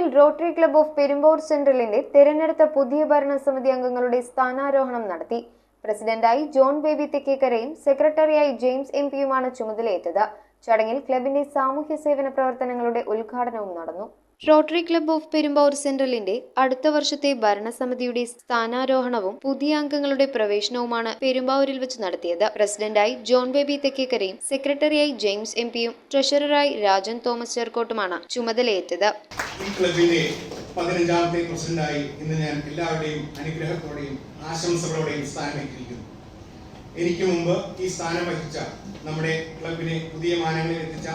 ചടങ്ങിൽ rotary club of Perumbavoor സെൻട്രലിന്റെ തിരഞ്ഞെടുത്ത പുതിയ ഭരണസമിതി അംഗങ്ങളുടെ സ്ഥാനാരോഹണം നടത്തി. പ്രസിഡന്റായി ജോൺ ബേബി തെക്കേക്കരയും സെക്രട്ടറിയായി ജെയിംസ് എംപിയുമാണ് ചുമതലയേറ്റത്. ചടങ്ങിൽ ക്ലബിന്റെ സാമൂഹ്യ സേവന പ്രവർത്തനങ്ങളുടെ ഉദ്ഘാടനവും നടന്നു. റോട്ടറി ക്ലബ്ബ് ഓഫ് പെരുമ്പാവൂർ സെൻട്രലിന്റെ അടുത്ത വർഷത്തെ ഭരണസമിതിയുടെ സ്ഥാനാരോഹണവും പുതിയ അംഗങ്ങളുടെ പ്രവേശനവുമാണ് പെരുമ്പാവൂരിൽ വെച്ച് നടത്തിയത്. പ്രസിഡന്റായി ജോൺ ബേബി തെക്കേക്കരയും സെക്രട്ടറിയായി ജെയിംസ് എംപിയും ട്രഷററായി രാജൻ തോമസ് ചേർക്കോട്ടുമാണ് ചുമതലയേറ്റത്. ഈ ക്ലബിന്റെ 15ാമത്തെ പ്രസിഡന്റായി ഇന്ന് ഞാൻ എല്ലാവരുടെയും അനുഗ്രഹത്തോടെയും ആശംസകളോടെയും സ്ഥാനമേറ്റിരിക്കുന്നു. എനിക്ക് മുമ്പ് ഈ സ്ഥാനം വഹിച്ച നമ്മുടെ ക്ലബിനെ പുതിയ മാനങ്ങളിൽ എത്തിച്ച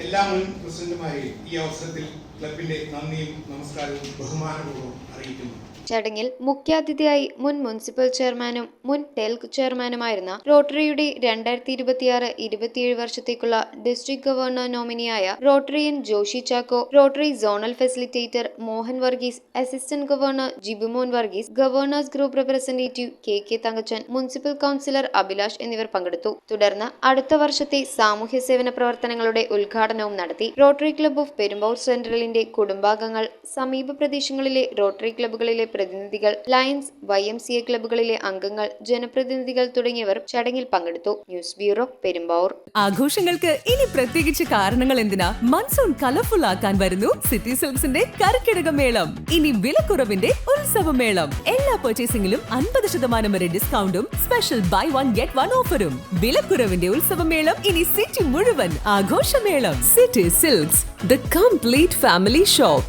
എല്ലാ മുൻ പ്രസിഡന്റുമാരെയും ഈ അവസരത്തിൽ ക്ലബിന്റെ നന്ദിയും നമസ്കാരവും ബഹുമാനപൂർവ്വം അറിയിക്കുന്നു. ചടങ്ങിൽ മുഖ്യാതിഥിയായി മുൻ മുനിസിപ്പൽ ചെയർമാനും മുൻ ടെൽക് ചെയർമാനുമായിരുന്ന റോട്ടറിയുടെ 2026-27 വർഷത്തേക്കുള്ള ഡിസ്ട്രിക്ട് ഗവർണർ നോമിനിയായ Rotarian Joshi Chacko, Rotary zonal facilitator Mohan Varghese, assistant governor Jibumon Varghese, governors group representative K Thankachan, municipal councillor Abhilash എന്നിവർ പങ്കെടുത്തു. തുടർന്ന് അടുത്ത വർഷത്തെ സാമൂഹ്യ സേവന പ്രവർത്തനങ്ങളുടെ ഉദ്ഘാടനവും നടത്തി. റോട്ടറി ക്ലബ്ബ് ഓഫ് പെരുമ്പാവൂർ സെൻട്രലിന്റെ കുടുംബാംഗങ്ങൾ, സമീപ പ്രദേശങ്ങളിലെ റോട്ടറി ക്ലബ്ബുകളിലെ പ്രതിനിധികൾ, ലയൺസ്, YMCA ക്ലബ്ബുകളിലെ അംഗങ്ങൾ, ജനപ്രതിനിധികൾ തുടങ്ങിയവർ ചടങ്ങിൽ പങ്കെടുത്തു. News bureau, Perumbavoor. ആഘോഷങ്ങൾക്ക് ഇനി പ്രത്യേകിച്ച് കാരണങ്ങൾ എന്തിനാ? മൺസൂൺ കളർഫുൾ ആക്കാൻ വരുന്നു സിറ്റി സിൽക്സിന്റെ കർക്കിടക മേളം. ഇനി വിലക്കുറവിന്റെ ഉത്സവമേളം. എല്ലാ പർച്ചേസിംഗിലും 50% വരെ ഡിസ്കൗണ്ടും special buy one get one ഓഫറും. വിലക്കുറവിന്റെ ഉത്സവമേളം ഇനി സിറ്റി മുഴുവൻ ആഘോഷമേളം. City Silks, the complete family shop.